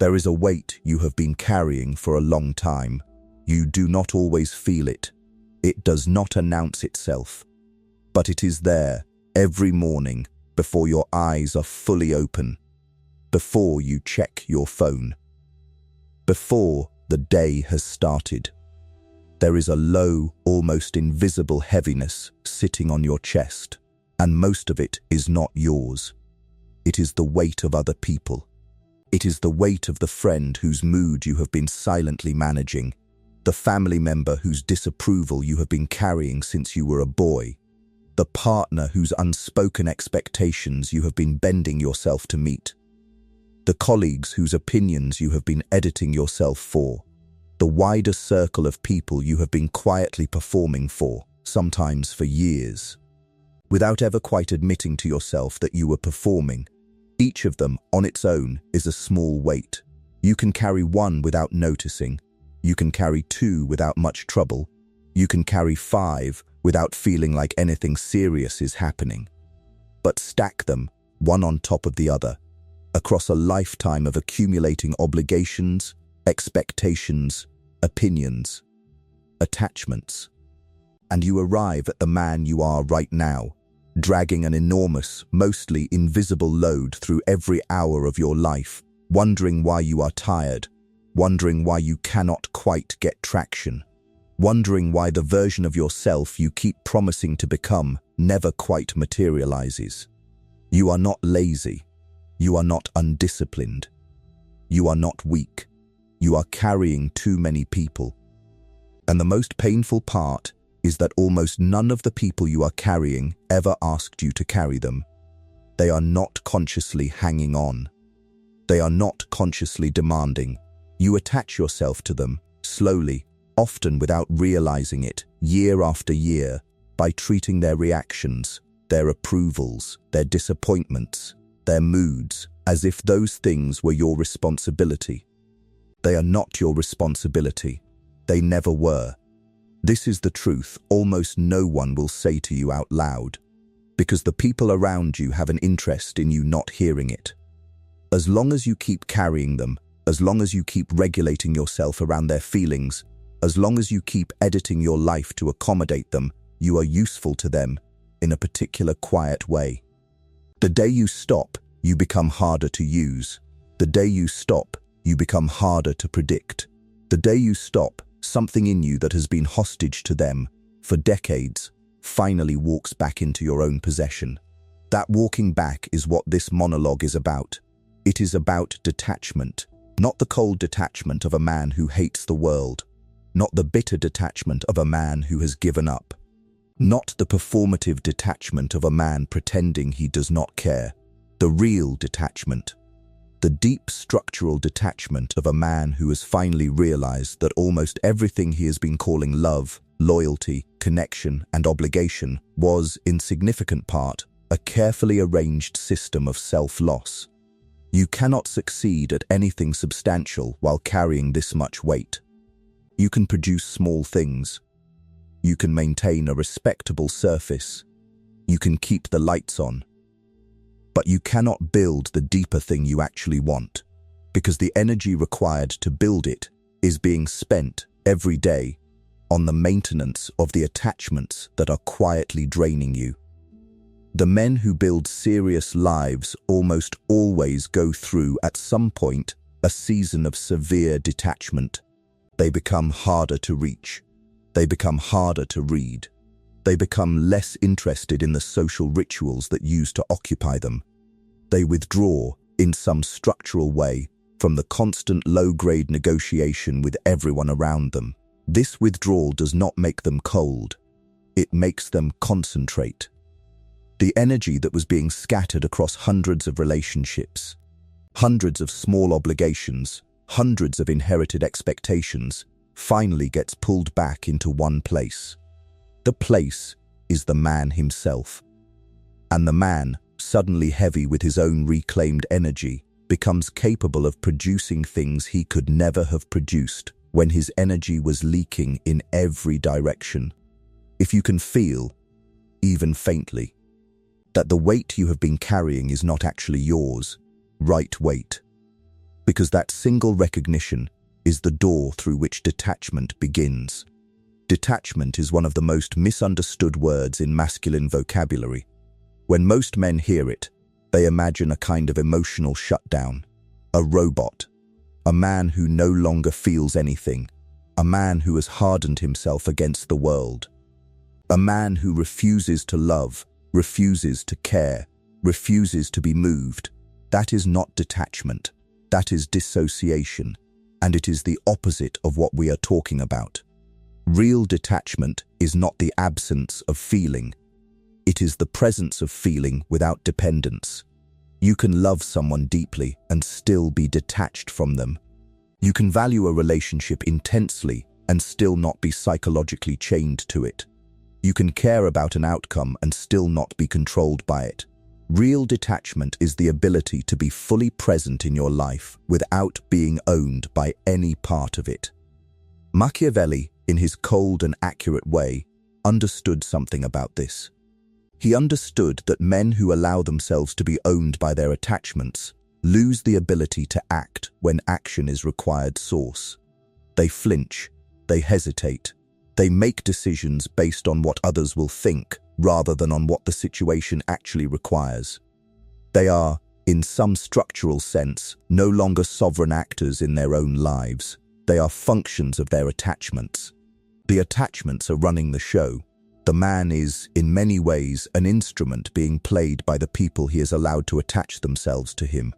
There is a weight you have been carrying for a long time. You do not always feel it. It does not announce itself. But it is there every morning before your eyes are fully open, before you check your phone, before the day has started. There is a low, almost invisible heaviness sitting on your chest, and most of it is not yours. It is the weight of other people. It is the weight of the friend whose mood you have been silently managing, the family member whose disapproval you have been carrying since you were a boy, the partner whose unspoken expectations you have been bending yourself to meet, the colleagues whose opinions you have been editing yourself for, the wider circle of people you have been quietly performing for, sometimes for years, without ever quite admitting to yourself that you were performing. Each of them, on its own, is a small weight. You can carry one without noticing. You can carry two without much trouble. You can carry five without feeling like anything serious is happening. But stack them, one on top of the other, across a lifetime of accumulating obligations, expectations, opinions, attachments, and you arrive at the man you are right now, dragging an enormous, mostly invisible load through every hour of your life, wondering why you are tired, wondering why you cannot quite get traction, wondering why the version of yourself you keep promising to become never quite materializes. You are not lazy. You are not undisciplined. You are not weak. You are carrying too many people. And the most painful part is that almost none of the people you are carrying ever asked you to carry them. They are not consciously hanging on. They are not consciously demanding. You attach yourself to them, slowly, often without realizing it, year after year, by treating their reactions, their approvals, their disappointments, their moods, as if those things were your responsibility. They are not your responsibility. They never were. This is the truth almost no one will say to you out loud, because the people around you have an interest in you not hearing it. As long as you keep carrying them, as long as you keep regulating yourself around their feelings, as long as you keep editing your life to accommodate them, you are useful to them in a particular quiet way. The day you stop, you become harder to use. The day you stop, you become harder to predict. The day you stop, something in you that has been hostage to them for decades finally walks back into your own possession. That walking back is what this monologue is about. It is about detachment, not the cold detachment of a man who hates the world, not the bitter detachment of a man who has given up, not the performative detachment of a man pretending he does not care. The real detachment, the deep structural detachment of a man who has finally realized that almost everything he has been calling love, loyalty, connection, and obligation was, in significant part, a carefully arranged system of self-loss. You cannot succeed at anything substantial while carrying this much weight. You can produce small things. You can maintain a respectable surface. You can keep the lights on. But you cannot build the deeper thing you actually want, because the energy required to build it is being spent every day on the maintenance of the attachments that are quietly draining you. The men who build serious lives almost always go through, at some point, a season of severe detachment. They become harder to reach. They become harder to read. They become less interested in the social rituals that used to occupy them. They withdraw, in some structural way, from the constant low-grade negotiation with everyone around them. This withdrawal does not make them cold. It makes them concentrate. The energy that was being scattered across hundreds of relationships, hundreds of small obligations, hundreds of inherited expectations, finally gets pulled back into one place. The place is the man himself. And the man, suddenly heavy with his own reclaimed energy, becomes capable of producing things he could never have produced when his energy was leaking in every direction. If you can feel, even faintly, that the weight you have been carrying is not actually yours, right weight. because that single recognition is the door through which detachment begins. Detachment is one of the most misunderstood words in masculine vocabulary. When most men hear it, they imagine a kind of emotional shutdown, a robot, a man who no longer feels anything, a man who has hardened himself against the world, a man who refuses to love, refuses to care, refuses to be moved. That is not detachment. That is dissociation, and it is the opposite of what we are talking about. Real detachment is not the absence of feeling. It is the presence of feeling without dependence. You can love someone deeply and still be detached from them. You can value a relationship intensely and still not be psychologically chained to it. You can care about an outcome and still not be controlled by it. Real detachment is the ability to be fully present in your life without being owned by any part of it. Machiavelli, in his cold and accurate way, understood something about this. He understood that men who allow themselves to be owned by their attachments lose the ability to act when action is required source. They flinch, they hesitate, they make decisions based on what others will think rather than on what the situation actually requires. They are, in some structural sense, no longer sovereign actors in their own lives. They are functions of their attachments. The attachments are running the show. The man is, in many ways, an instrument being played by the people he has allowed to attach themselves to him.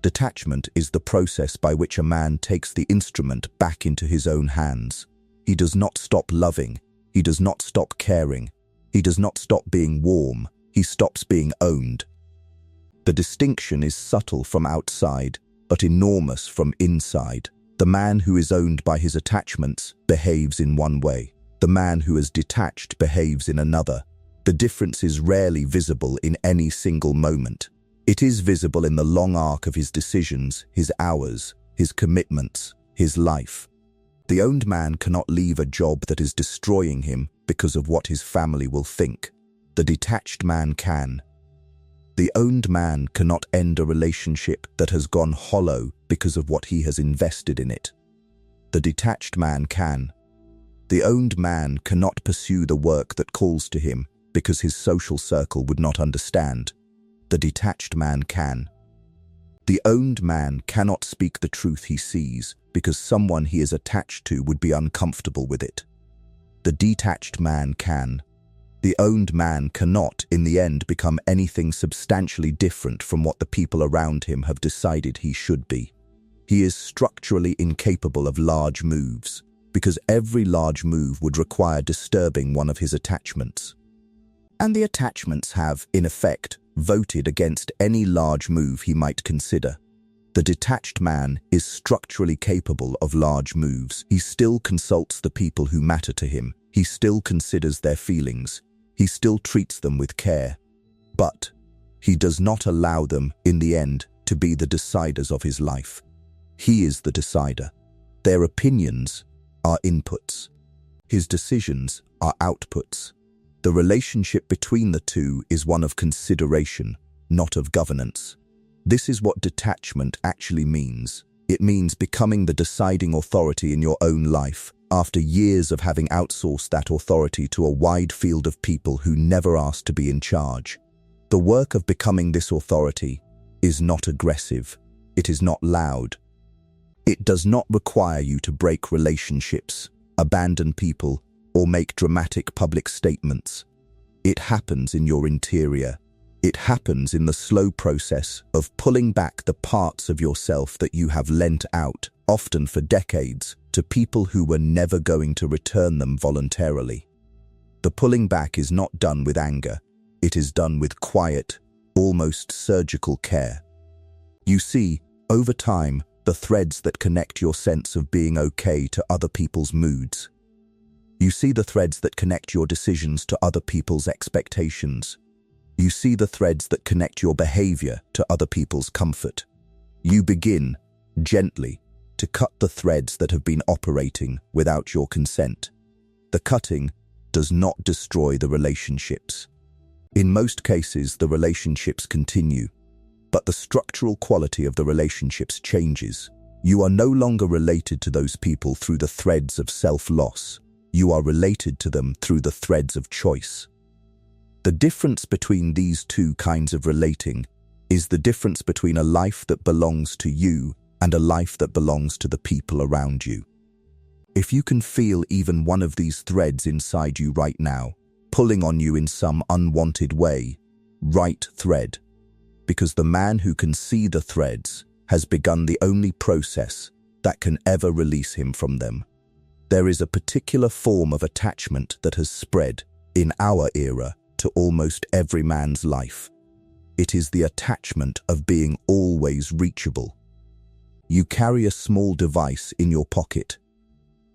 Detachment is the process by which a man takes the instrument back into his own hands. He does not stop loving. He does not stop caring. He does not stop being warm. He stops being owned. The distinction is subtle from outside, but enormous from inside. The man who is owned by his attachments behaves in one way. The man who is detached behaves in another. The difference is rarely visible in any single moment. It is visible in the long arc of his decisions, his hours, his commitments, his life. The owned man cannot leave a job that is destroying him because of what his family will think. The detached man can. The owned man cannot end a relationship that has gone hollow because of what he has invested in it. The detached man can. The owned man cannot pursue the work that calls to him because his social circle would not understand. The detached man can. The owned man cannot speak the truth he sees because someone he is attached to would be uncomfortable with it. The detached man can. The owned man cannot, in the end, become anything substantially different from what the people around him have decided he should be. He is structurally incapable of large moves, because every large move would require disturbing one of his attachments. And the attachments have, in effect, voted against any large move he might consider. The detached man is structurally capable of large moves. He still consults the people who matter to him. He still considers their feelings. He still treats them with care. But he does not allow them, in the end, to be the deciders of his life. He is the decider. Their opinions are inputs. His decisions are outputs. The relationship between the two is one of consideration, not of governance. This is what detachment actually means. It means becoming the deciding authority in your own life after years of having outsourced that authority to a wide field of people who never asked to be in charge. The work of becoming this authority is not aggressive. It is not loud. It does not require you to break relationships, abandon people, or make dramatic public statements. It happens in your interior. It happens in the slow process of pulling back the parts of yourself that you have lent out, often for decades, to people who were never going to return them voluntarily. The pulling back is not done with anger. It is done with quiet, almost surgical care. You see, over time, the threads that connect your sense of being okay to other people's moods. You see the threads that connect your decisions to other people's expectations. You see the threads that connect your behavior to other people's comfort. You begin, gently, to cut the threads that have been operating without your consent. The cutting does not destroy the relationships. In most cases, the relationships continue, but the structural quality of the relationships changes. You are no longer related to those people through the threads of self-loss. You are related to them through the threads of choice. The difference between these two kinds of relating is the difference between a life that belongs to you and a life that belongs to the people around you. If you can feel even one of these threads inside you right now, pulling on you in some unwanted way, right thread, because the man who can see the threads has begun the only process that can ever release him from them. There is a particular form of attachment that has spread, in our era, to almost every man's life. It is the attachment of being always reachable. You carry a small device in your pocket.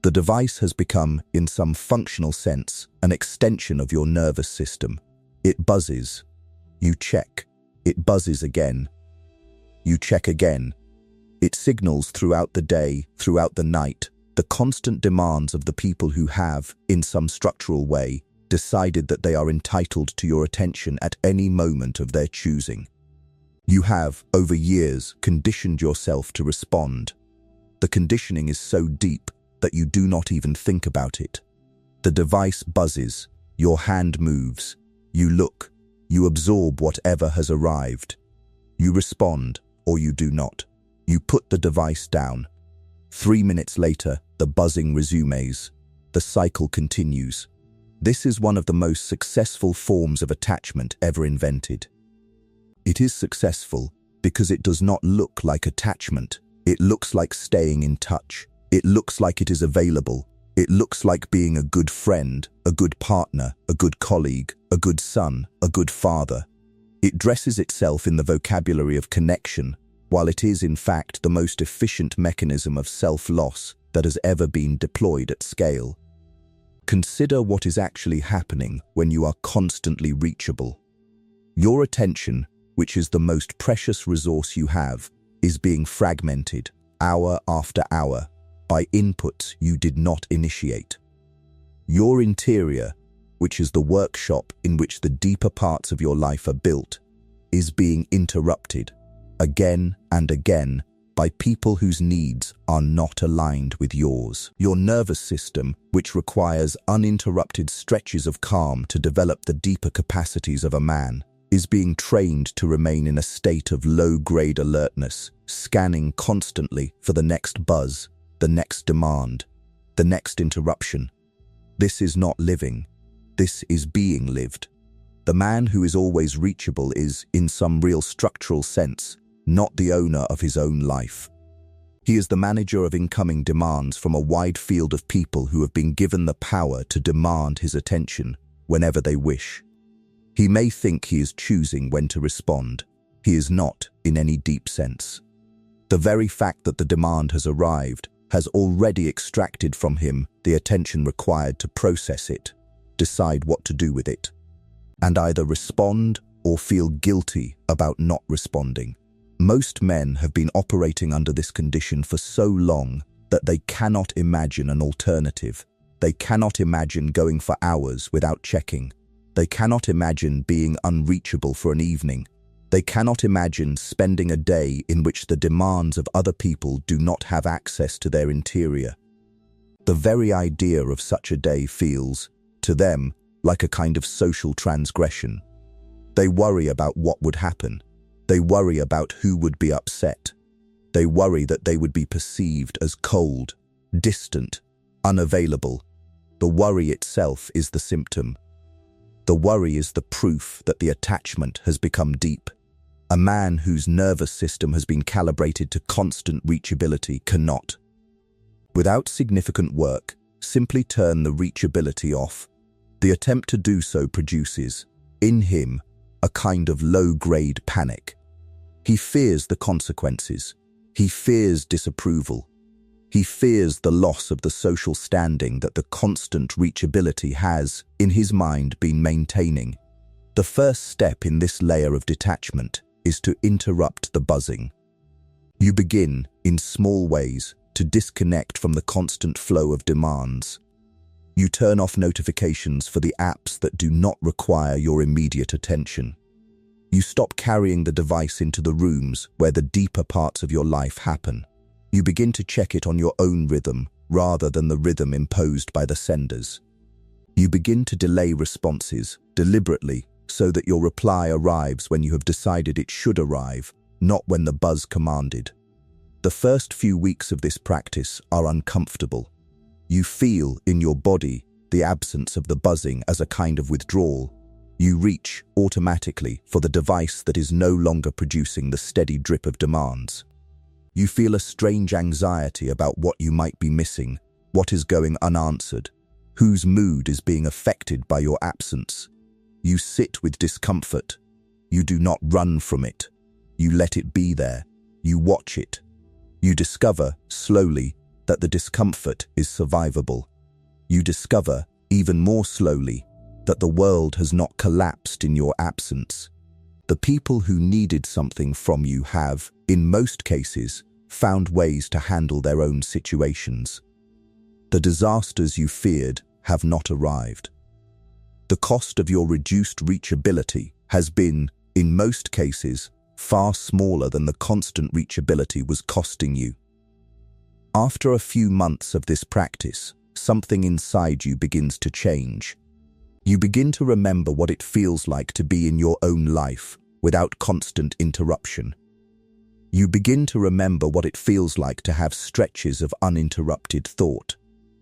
The device has become, in some functional sense, an extension of your nervous system. It buzzes. You check. It buzzes again. You check again. It signals throughout the day, throughout the night, the constant demands of the people who have, in some structural way, decided that they are entitled to your attention at any moment of their choosing. You have, over years, conditioned yourself to respond. The conditioning is so deep that you do not even think about it. The device buzzes, your hand moves, you look, you absorb whatever has arrived. You respond, or you do not. You put the device down. 3 minutes later, the buzzing resumes. The cycle continues. This is one of the most successful forms of attachment ever invented. It is successful because it does not look like attachment. It looks like staying in touch. It looks like it is available. It looks like being a good friend, a good partner, a good colleague, a good son, a good father. It dresses itself in the vocabulary of connection, while it is in fact the most efficient mechanism of self-loss that has ever been deployed at scale. Consider what is actually happening when you are constantly reachable. Your attention, which is the most precious resource you have, is being fragmented, hour after hour, by inputs you did not initiate. Your interior, which is the workshop in which the deeper parts of your life are built, is being interrupted, again and again, by people whose needs are not aligned with yours. Your nervous system, which requires uninterrupted stretches of calm to develop the deeper capacities of a man, is being trained to remain in a state of low-grade alertness, scanning constantly for the next buzz, the next demand, the next interruption. This is not living. This is being lived. The man who is always reachable is, in some real structural sense, not the owner of his own life. He is the manager of incoming demands from a wide field of people who have been given the power to demand his attention whenever they wish. He may think he is choosing when to respond. He is not, in any deep sense. The very fact that the demand has arrived has already extracted from him the attention required to process it, decide what to do with it, and either respond or feel guilty about not responding. Most men have been operating under this condition for so long that they cannot imagine an alternative. They cannot imagine going for hours without checking. They cannot imagine being unreachable for an evening. They cannot imagine spending a day in which the demands of other people do not have access to their interior. The very idea of such a day feels, to them, like a kind of social transgression. They worry about what would happen. They worry about who would be upset. They worry that they would be perceived as cold, distant, unavailable. The worry itself is the symptom. The worry is the proof that the attachment has become deep. A man whose nervous system has been calibrated to constant reachability cannot, without significant work, simply turn the reachability off. The attempt to do so produces, in him, a kind of low-grade panic. He fears the consequences. He fears disapproval. He fears the loss of the social standing that the constant reachability has, in his mind, been maintaining. The first step in this layer of detachment is to interrupt the buzzing. You begin, in small ways, to disconnect from the constant flow of demands. You turn off notifications for the apps that do not require your immediate attention. You stop carrying the device into the rooms where the deeper parts of your life happen. You begin to check it on your own rhythm rather than the rhythm imposed by the senders. You begin to delay responses deliberately so that your reply arrives when you have decided it should arrive, not when the buzz commanded. The first few weeks of this practice are uncomfortable. You feel in your body the absence of the buzzing as a kind of withdrawal. You reach automatically for the device that is no longer producing the steady drip of demands. You feel a strange anxiety about what you might be missing, what is going unanswered, whose mood is being affected by your absence. You sit with discomfort. You do not run from it. You let it be there. You watch it. You discover, slowly, that the discomfort is survivable. You discover, even more slowly, that the world has not collapsed in your absence. The people who needed something from you have, in most cases, found ways to handle their own situations. The disasters you feared have not arrived. The cost of your reduced reachability has been, in most cases, far smaller than the constant reachability was costing you. After a few months of this practice, something inside you begins to change. You begin to remember what it feels like to be in your own life without constant interruption. You begin to remember what it feels like to have stretches of uninterrupted thought.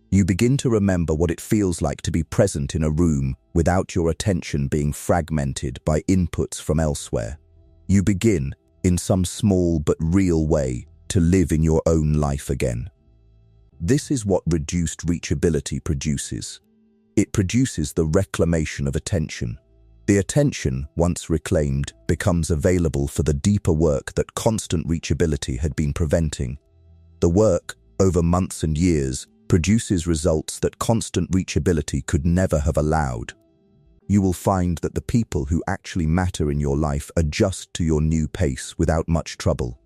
You begin to remember what it feels like to be present in a room without your attention being fragmented by inputs from elsewhere. You begin, in some small but real way, to live in your own life again. This is what reduced reachability produces. It produces the reclamation of attention. The attention, once reclaimed, becomes available for the deeper work that constant reachability had been preventing. The work, over months and years, produces results that constant reachability could never have allowed. You will find that the people who actually matter in your life adjust to your new pace without much trouble.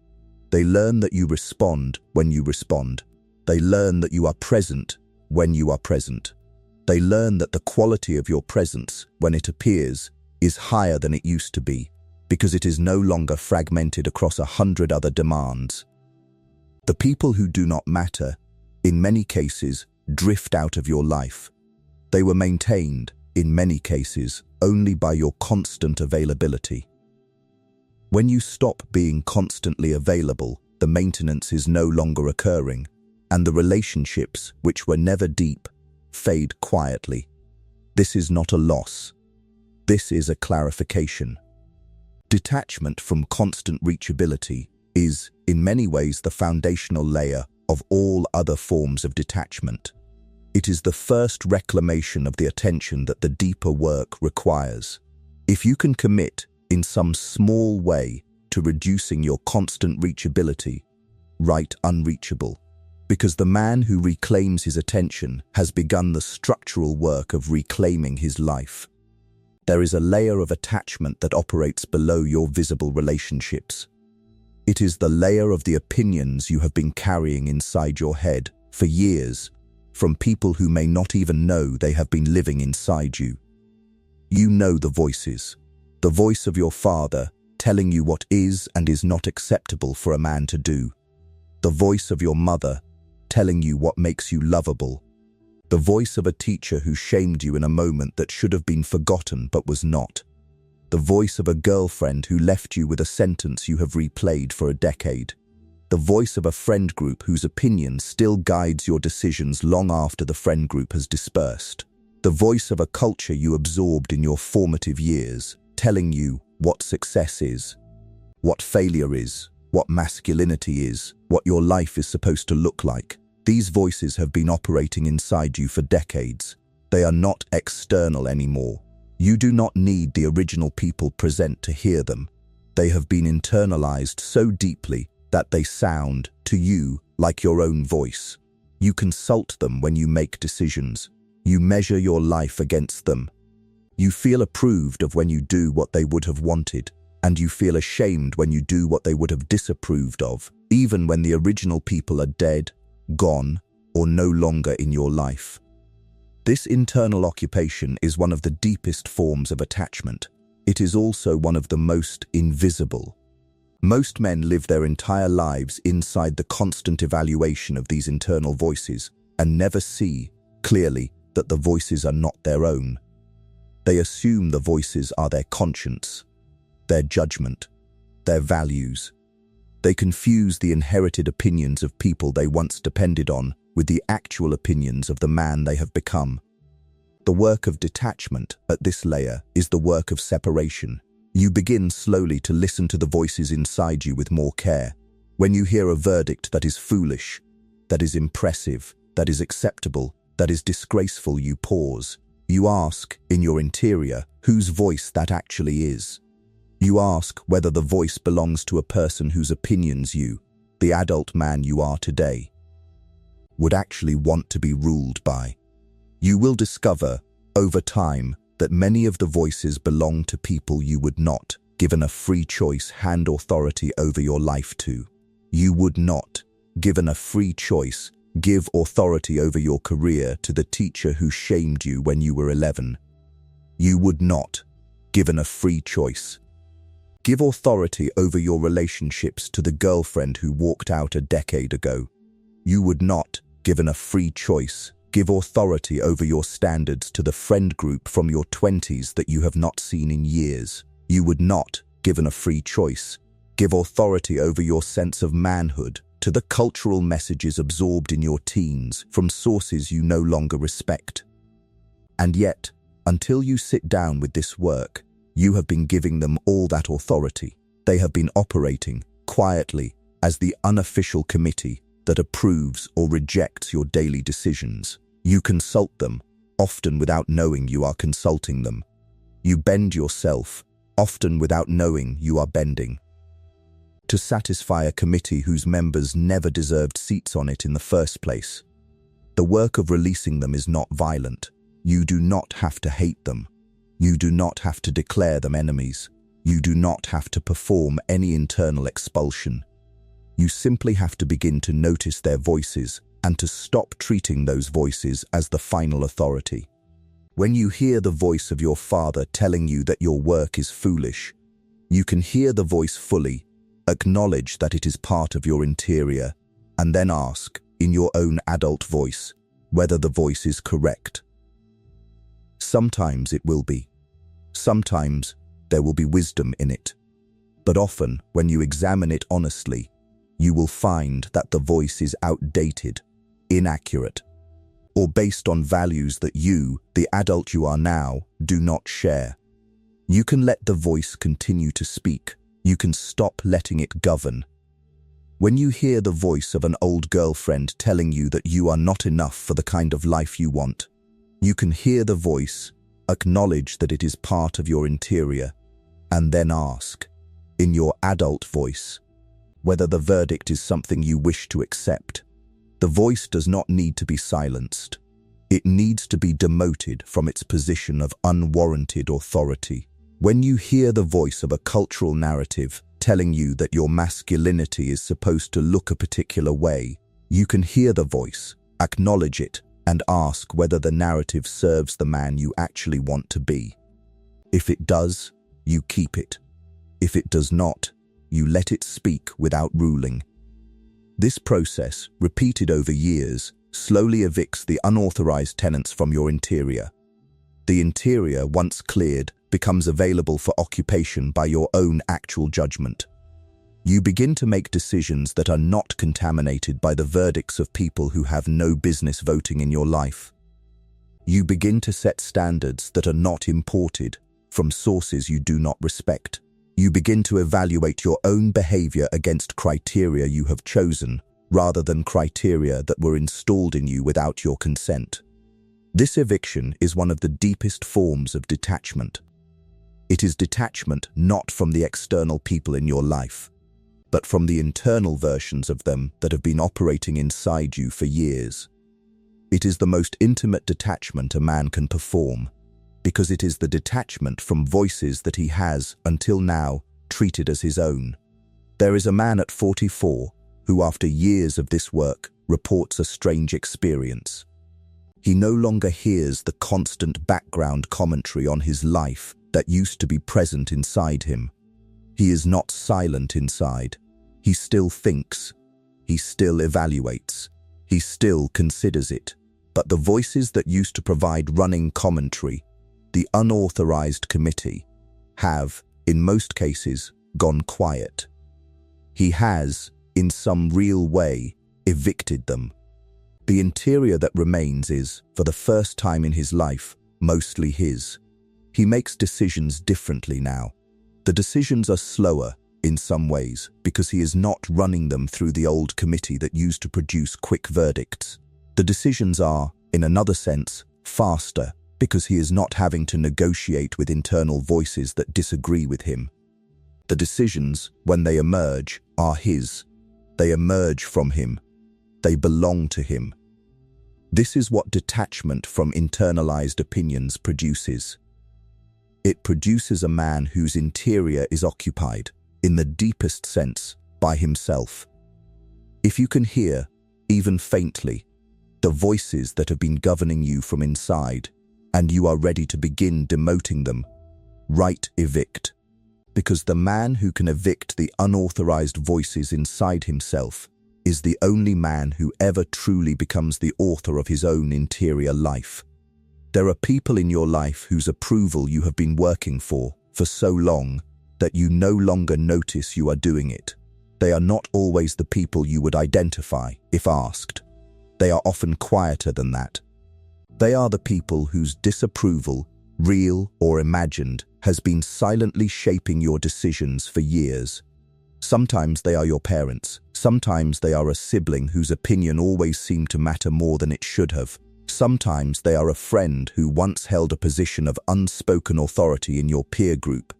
They learn that you respond when you respond. They learn that you are present when you are present. They learn that the quality of your presence, when it appears, is higher than it used to be, because it is no longer fragmented across 100 other demands. The people who do not matter, in many cases, drift out of your life. They were maintained, in many cases, only by your constant availability. When you stop being constantly available, the maintenance is no longer occurring, and the relationships, which were never deep, fade quietly. This is not a loss. This is a clarification. Detachment from constant reachability is, in many ways, the foundational layer of all other forms of detachment. It is the first reclamation of the attention that the deeper work requires. If you can commit, in some small way, to reducing your constant reachability, write unreachable, because the man who reclaims his attention has begun the structural work of reclaiming his life. There is a layer of attachment that operates below your visible relationships. It is the layer of the opinions you have been carrying inside your head for years, from people who may not even know they have been living inside you. You know the voices. The voice of your father telling you what is and is not acceptable for a man to do. The voice of your mother telling you what makes you lovable. The voice of a teacher who shamed you in a moment that should have been forgotten but was not. The voice of a girlfriend who left you with a sentence you have replayed for a decade. The voice of a friend group whose opinion still guides your decisions long after the friend group has dispersed. The voice of a culture you absorbed in your formative years, telling you what success is, what failure is, what masculinity is, what your life is supposed to look like. These voices have been operating inside you for decades. They are not external anymore. You do not need the original people present to hear them. They have been internalized so deeply that they sound, to you, like your own voice. You consult them when you make decisions. You measure your life against them. You feel approved of when you do what they would have wanted, and you feel ashamed when you do what they would have disapproved of, even when the original people are dead, gone, or no longer in your life. This internal occupation is one of the deepest forms of attachment. It is also one of the most invisible. Most men live their entire lives inside the constant evaluation of these internal voices and never see, clearly, that the voices are not their own. They assume the voices are their conscience, their judgment, their values. They confuse the inherited opinions of people they once depended on with the actual opinions of the man they have become. The work of detachment at this layer is the work of separation. You begin slowly to listen to the voices inside you with more care. When you hear a verdict that is foolish, that is impressive, that is acceptable, that is disgraceful, you pause. You ask, in your interior, whose voice that actually is. You ask whether the voice belongs to a person whose opinions you, the adult man you are today, would actually want to be ruled by. You will discover, over time, that many of the voices belong to people you would not, given a free choice, hand authority over your life to. You would not, given a free choice, give authority over your career to the teacher who shamed you when you were 11. You would not, given a free choice, give authority over your relationships to the girlfriend who walked out a decade ago. You would not, given a free choice, give authority over your standards to the friend group from your 20s that you have not seen in years. You would not, given a free choice, give authority over your sense of manhood to the cultural messages absorbed in your teens from sources you no longer respect. And yet, until you sit down with this work, you have been giving them all that authority. They have been operating, quietly, as the unofficial committee that approves or rejects your daily decisions. You consult them, often without knowing you are consulting them. You bend yourself, often without knowing you are bending, to satisfy a committee whose members never deserved seats on it in the first place. The work of releasing them is not violent. You do not have to hate them. You do not have to declare them enemies. You do not have to perform any internal expulsion. You simply have to begin to notice their voices and to stop treating those voices as the final authority. When you hear the voice of your father telling you that your work is foolish, you can hear the voice fully, acknowledge that it is part of your interior, and then ask, in your own adult voice, whether the voice is correct. Sometimes it will be. Sometimes there will be wisdom in it. But often, when you examine it honestly, you will find that the voice is outdated, inaccurate, or based on values that you, the adult you are now, do not share. You can let the voice continue to speak. You can stop letting it govern. When you hear the voice of an old girlfriend telling you that you are not enough for the kind of life you want, you can hear the voice, acknowledge that it is part of your interior, and then ask, in your adult voice, whether the verdict is something you wish to accept. The voice does not need to be silenced. It needs to be demoted from its position of unwarranted authority. When you hear the voice of a cultural narrative telling you that your masculinity is supposed to look a particular way, you can hear the voice, acknowledge it, and ask whether the narrative serves the man you actually want to be. If it does, you keep it. If it does not, you let it speak without ruling. This process, repeated over years, slowly evicts the unauthorized tenants from your interior. The interior, once cleared, becomes available for occupation by your own actual judgment. You begin to make decisions that are not contaminated by the verdicts of people who have no business voting in your life. You begin to set standards that are not imported from sources you do not respect. You begin to evaluate your own behavior against criteria you have chosen, rather than criteria that were installed in you without your consent. This eviction is one of the deepest forms of detachment. It is detachment not from the external people in your life, but from the internal versions of them that have been operating inside you for years. It is the most intimate detachment a man can perform, because it is the detachment from voices that he has, until now, treated as his own. There is a man at 44 who, after years of this work, reports a strange experience. He no longer hears the constant background commentary on his life that used to be present inside him. He is not silent inside. He still thinks. He still evaluates. He still considers it. But the voices that used to provide running commentary, the unauthorized committee, have, in most cases, gone quiet. He has, in some real way, evicted them. The interior that remains is, for the first time in his life, mostly his. He makes decisions differently now. The decisions are slower, in some ways, because he is not running them through the old committee that used to produce quick verdicts. The decisions are, in another sense, faster, because he is not having to negotiate with internal voices that disagree with him. The decisions, when they emerge, are his. They emerge from him. They belong to him. This is what detachment from internalized opinions produces. It produces a man whose interior is occupied, in the deepest sense, by himself. If you can hear, even faintly, the voices that have been governing you from inside, and you are ready to begin demoting them, write evict. Because the man who can evict the unauthorized voices inside himself is the only man who ever truly becomes the author of his own interior life. There are people in your life whose approval you have been working for so long that you no longer notice you are doing it. They are not always the people you would identify if asked. They are often quieter than that. They are the people whose disapproval, real or imagined, has been silently shaping your decisions for years. Sometimes they are your parents. Sometimes they are a sibling whose opinion always seemed to matter more than it should have. Sometimes they are a friend who once held a position of unspoken authority in your peer group.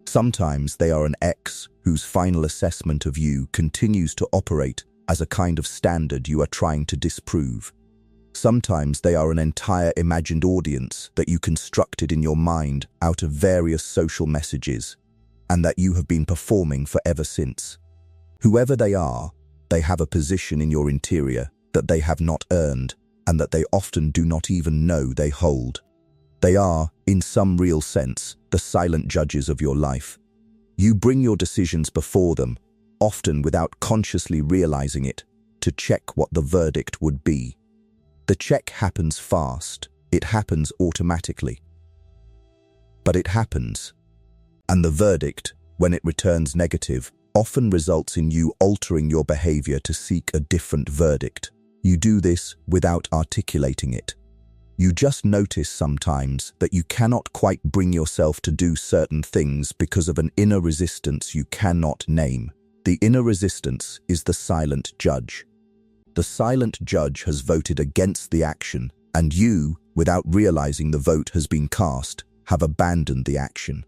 Sometimes they are an ex whose final assessment of you continues to operate as a kind of standard you are trying to disprove. Sometimes they are an entire imagined audience that you constructed in your mind out of various social messages, and that you have been performing for ever since. Whoever they are, they have a position in your interior that they have not earned, and that they often do not even know they hold. They are, in some real sense, the silent judges of your life. You bring your decisions before them, often without consciously realizing it, to check what the verdict would be. The check happens fast. It happens automatically. But it happens. And the verdict, when it returns negative, often results in you altering your behavior to seek a different verdict. You do this without articulating it. You just notice sometimes that you cannot quite bring yourself to do certain things because of an inner resistance you cannot name. The inner resistance is the silent judge. The silent judge has voted against the action, and you, without realizing the vote has been cast, have abandoned the action.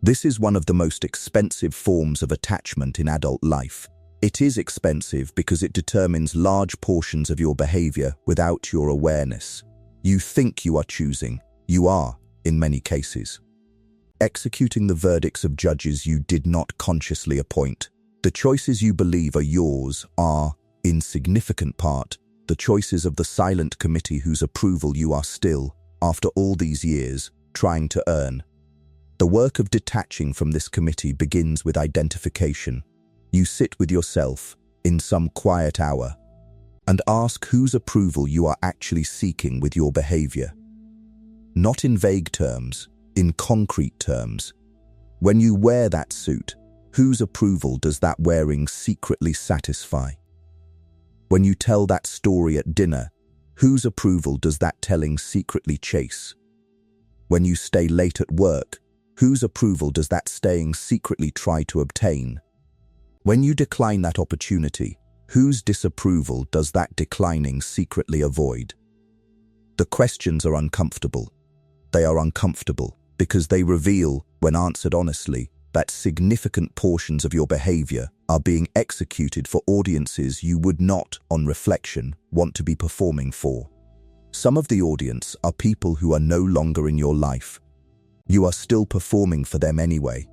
This is one of the most expensive forms of attachment in adult life. It is expensive because it determines large portions of your behavior without your awareness. You think you are choosing. You are, in many cases. Executing the verdicts of judges you did not consciously appoint. The choices you believe are yours are, in significant part, the choices of the silent committee whose approval you are still, after all these years, trying to earn. The work of detaching from this committee begins with identification. You sit with yourself, in some quiet hour, and ask whose approval you are actually seeking with your behavior. Not in vague terms, in concrete terms. When you wear that suit, whose approval does that wearing secretly satisfy? When you tell that story at dinner, whose approval does that telling secretly chase? When you stay late at work, whose approval does that staying secretly try to obtain? When you decline that opportunity, whose disapproval does that declining secretly avoid? The questions are uncomfortable. They are uncomfortable because they reveal, when answered honestly, that significant portions of your behavior are being executed for audiences you would not, on reflection, want to be performing for. Some of the audience are people who are no longer in your life. You are still performing for them anyway.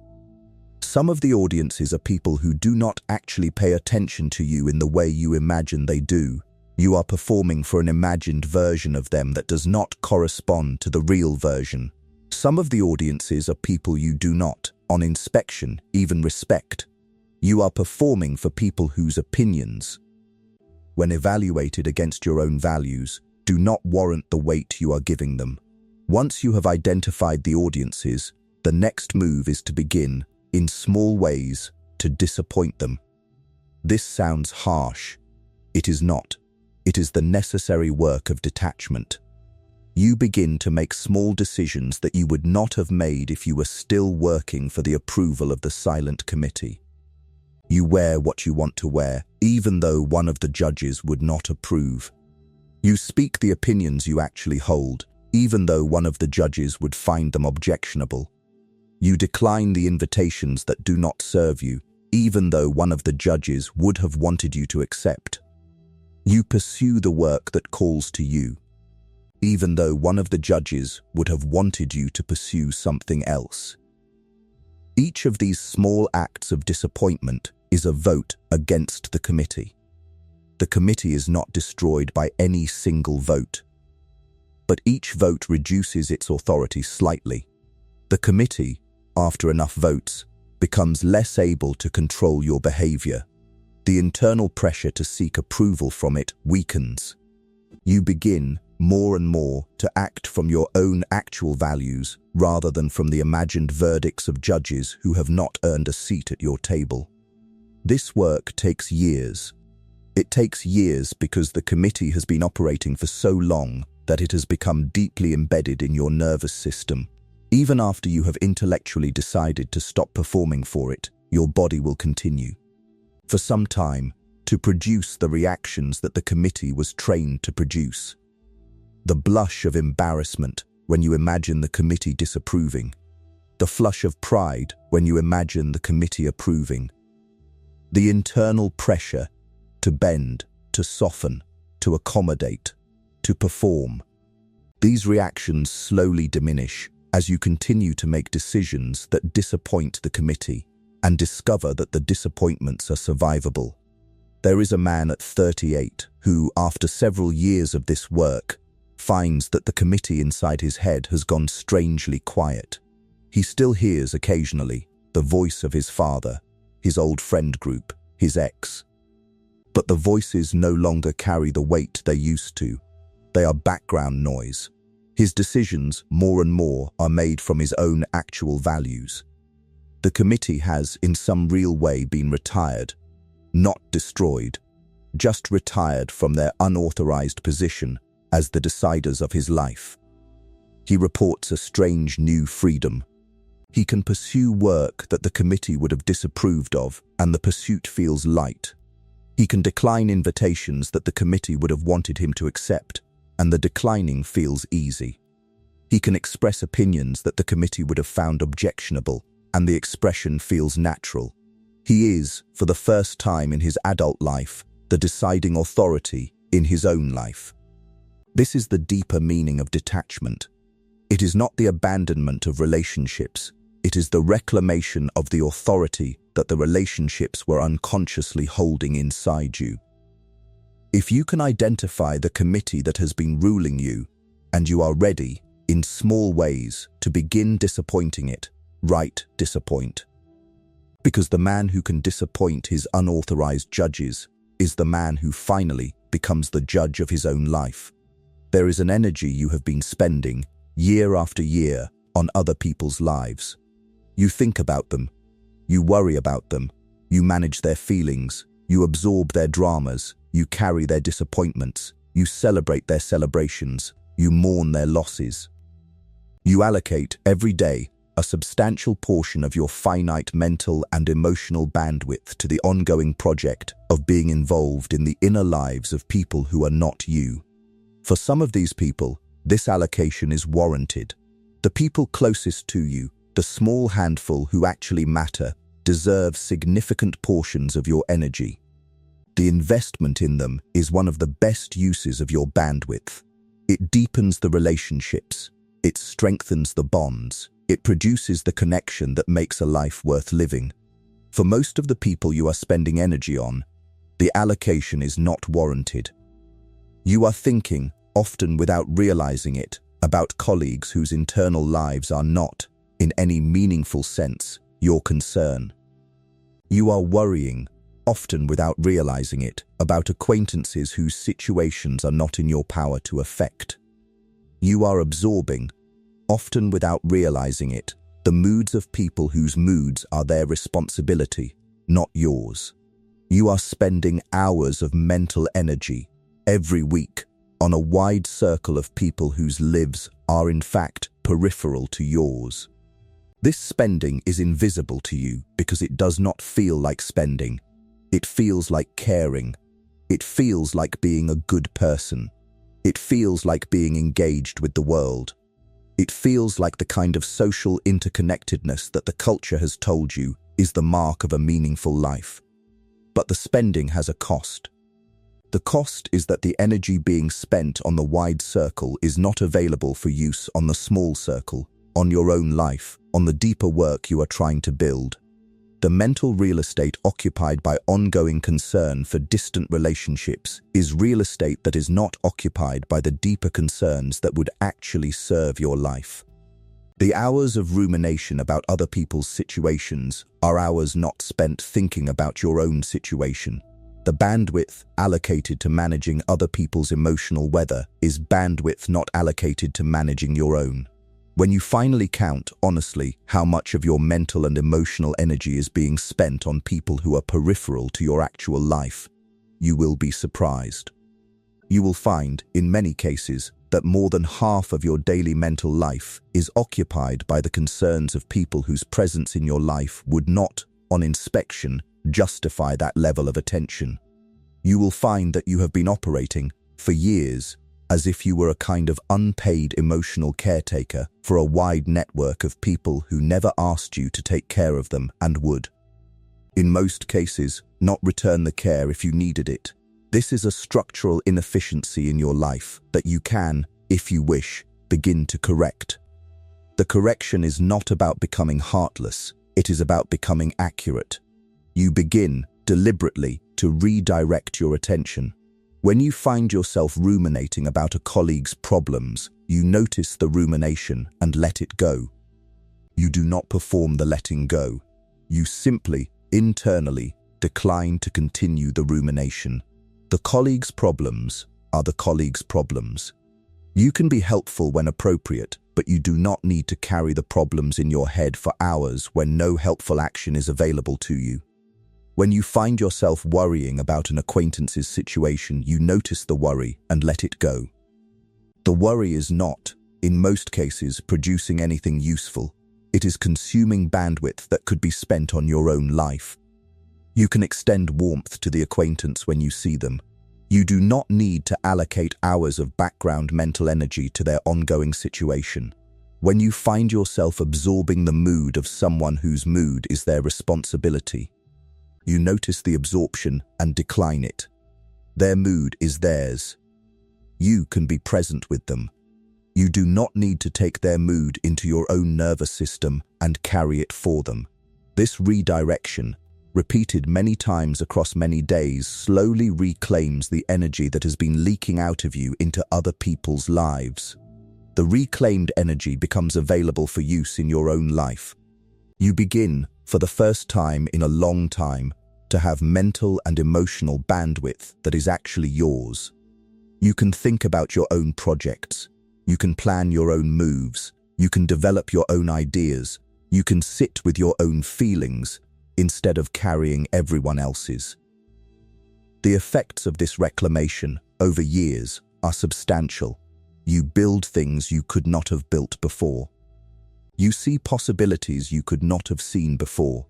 Some of the audiences are people who do not actually pay attention to you in the way you imagine they do. You are performing for an imagined version of them that does not correspond to the real version. Some of the audiences are people you do not, on inspection, even respect. You are performing for people whose opinions, when evaluated against your own values, do not warrant the weight you are giving them. Once you have identified the audiences, the next move is to begin, in small ways, to disappoint them. This sounds harsh. It is not. It is the necessary work of detachment. You begin to make small decisions that you would not have made if you were still working for the approval of the silent committee. You wear what you want to wear, even though one of the judges would not approve. You speak the opinions you actually hold, even though one of the judges would find them objectionable. You decline the invitations that do not serve you, even though one of the judges would have wanted you to accept. You pursue the work that calls to you, even though one of the judges would have wanted you to pursue something else. Each of these small acts of disappointment is a vote against the committee. The committee is not destroyed by any single vote, but each vote reduces its authority slightly. The committee, after enough votes, becomes less able to control your behavior. The internal pressure to seek approval from it weakens. You begin, more and more, to act from your own actual values rather than from the imagined verdicts of judges who have not earned a seat at your table. This work takes years. It takes years because the committee has been operating for so long that it has become deeply embedded in your nervous system. Even after you have intellectually decided to stop performing for it, your body will continue, for some time, to produce the reactions that the committee was trained to produce. The blush of embarrassment when you imagine the committee disapproving. The flush of pride when you imagine the committee approving. The internal pressure to bend, to soften, to accommodate, to perform. These reactions slowly diminish as you continue to make decisions that disappoint the committee and discover that the disappointments are survivable. There is a man at 38 who, after several years of this work, finds that the committee inside his head has gone strangely quiet. He still hears occasionally the voice of his father, his old friend group, his ex. But the voices no longer carry the weight they used to. They are background noise. His decisions, more and more, are made from his own actual values. The committee has, in some real way, been retired, not destroyed, just retired from their unauthorized position as the deciders of his life. He reports a strange new freedom. He can pursue work that the committee would have disapproved of, and the pursuit feels light. He can decline invitations that the committee would have wanted him to accept, and the declining feels easy. He can express opinions that the committee would have found objectionable, and the expression feels natural. He is, for the first time in his adult life, the deciding authority in his own life. This is the deeper meaning of detachment. It is not the abandonment of relationships. It is the reclamation of the authority that the relationships were unconsciously holding inside you. If you can identify the committee that has been ruling you, and you are ready, in small ways, to begin disappointing it, disappoint. Because the man who can disappoint his unauthorized judges is the man who finally becomes the judge of his own life. There is an energy you have been spending, year after year, on other people's lives. You think about them, you worry about them, you manage their feelings, you absorb their dramas, you carry their disappointments, you celebrate their celebrations, you mourn their losses. You allocate, every day, a substantial portion of your finite mental and emotional bandwidth to the ongoing project of being involved in the inner lives of people who are not you. For some of these people, this allocation is warranted. The people closest to you, the small handful who actually matter, deserve significant portions of your energy. The investment in them is one of the best uses of your bandwidth. It deepens the relationships. It strengthens the bonds. It produces the connection that makes a life worth living. For most of the people you are spending energy on, the allocation is not warranted. You are thinking, often without realizing it, about colleagues whose internal lives are not, in any meaningful sense, your concern. You are worrying, often without realizing it, about acquaintances whose situations are not in your power to affect. You are absorbing, often without realizing it, the moods of people whose moods are their responsibility, not yours. You are spending hours of mental energy every week on a wide circle of people whose lives are in fact peripheral to yours. This spending is invisible to you because it does not feel like spending. It feels like caring. It feels like being a good person. It feels like being engaged with the world. It feels like the kind of social interconnectedness that the culture has told you is the mark of a meaningful life. But the spending has a cost. The cost is that the energy being spent on the wide circle is not available for use on the small circle, on your own life, on the deeper work you are trying to build. The mental real estate occupied by ongoing concern for distant relationships is real estate that is not occupied by the deeper concerns that would actually serve your life. The hours of rumination about other people's situations are hours not spent thinking about your own situation. The bandwidth allocated to managing other people's emotional weather is bandwidth not allocated to managing your own. When you finally count, honestly, how much of your mental and emotional energy is being spent on people who are peripheral to your actual life, you will be surprised. You will find, in many cases, that more than half of your daily mental life is occupied by the concerns of people whose presence in your life would not, on inspection, justify that level of attention. You will find that you have been operating, for years, as if you were a kind of unpaid emotional caretaker for a wide network of people who never asked you to take care of them and would, in most cases, not return the care if you needed it. This is a structural inefficiency in your life that you can, if you wish, begin to correct. The correction is not about becoming heartless, it is about becoming accurate. You begin, deliberately, to redirect your attention. When you find yourself ruminating about a colleague's problems, you notice the rumination and let it go. You do not perform the letting go. You simply, internally, decline to continue the rumination. The colleague's problems are the colleague's problems. You can be helpful when appropriate, but you do not need to carry the problems in your head for hours when no helpful action is available to you. When you find yourself worrying about an acquaintance's situation, you notice the worry and let it go. The worry is not, in most cases, producing anything useful. It is consuming bandwidth that could be spent on your own life. You can extend warmth to the acquaintance when you see them. You do not need to allocate hours of background mental energy to their ongoing situation. When you find yourself absorbing the mood of someone whose mood is their responsibility, you notice the absorption and decline it. Their mood is theirs. You can be present with them. You do not need to take their mood into your own nervous system and carry it for them. This redirection, repeated many times across many days, slowly reclaims the energy that has been leaking out of you into other people's lives. The reclaimed energy becomes available for use in your own life. You begin, for the first time in a long time, to have mental and emotional bandwidth that is actually yours. You can think about your own projects. You can plan your own moves. You can develop your own ideas. You can sit with your own feelings instead of carrying everyone else's. The effects of this reclamation over years are substantial. You build things you could not have built before. You see possibilities you could not have seen before.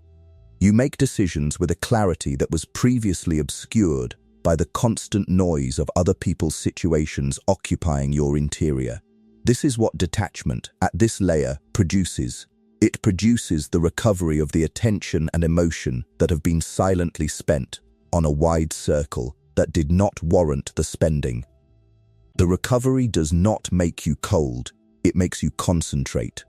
You make decisions with a clarity that was previously obscured by the constant noise of other people's situations occupying your interior. This is what detachment, at this layer, produces. It produces the recovery of the attention and emotion that have been silently spent on a wide circle that did not warrant the spending. The recovery does not make you cold, it makes you concentrate.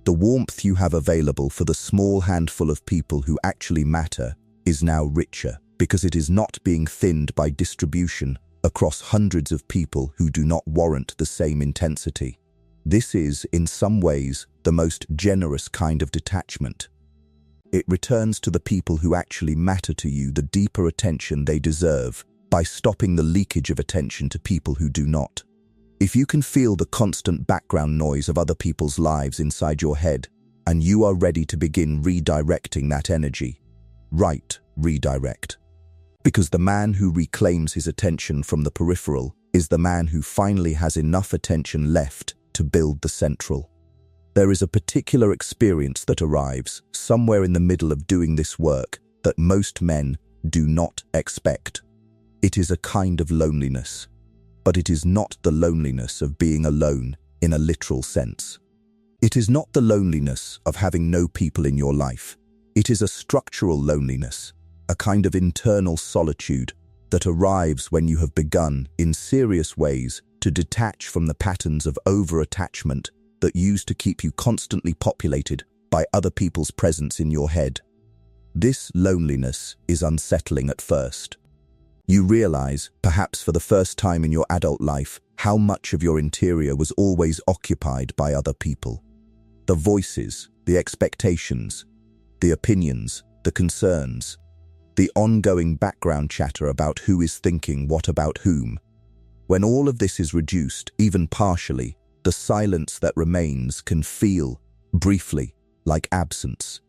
The warmth you have available for the small handful of people who actually matter is now richer because it is not being thinned by distribution across hundreds of people who do not warrant the same intensity. This is, in some ways, the most generous kind of detachment. It returns to the people who actually matter to you the deeper attention they deserve by stopping the leakage of attention to people who do not. If you can feel the constant background noise of other people's lives inside your head, and you are ready to begin redirecting that energy, redirect. Because the man who reclaims his attention from the peripheral is the man who finally has enough attention left to build the central. There is a particular experience that arrives somewhere in the middle of doing this work that most men do not expect. It is a kind of loneliness, but it is not the loneliness of being alone in a literal sense. It is not the loneliness of having no people in your life. It is a structural loneliness, a kind of internal solitude that arrives when you have begun, in serious ways, to detach from the patterns of over-attachment that used to keep you constantly populated by other people's presence in your head. This loneliness is unsettling at first. You realize, perhaps for the first time in your adult life, how much of your interior was always occupied by other people. The voices, the expectations, the opinions, the concerns, the ongoing background chatter about who is thinking what about whom. When all of this is reduced, even partially, the silence that remains can feel, briefly, like absence.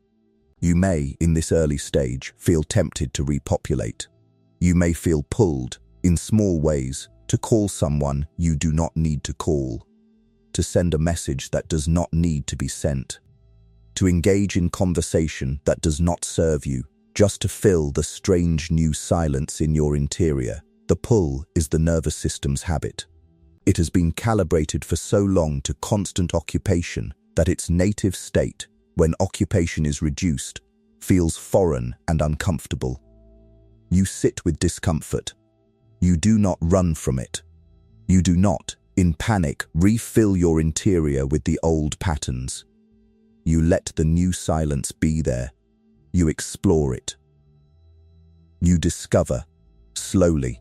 You may, in this early stage, feel tempted to repopulate. You may feel pulled, in small ways, to call someone you do not need to call, to send a message that does not need to be sent, to engage in conversation that does not serve you, just to fill the strange new silence in your interior. The pull is the nervous system's habit. It has been calibrated for so long to constant occupation that its native state, when occupation is reduced, feels foreign and uncomfortable. You sit with discomfort. You do not run from it. You do not, in panic, refill your interior with the old patterns. You let the new silence be there. You explore it. You discover, slowly,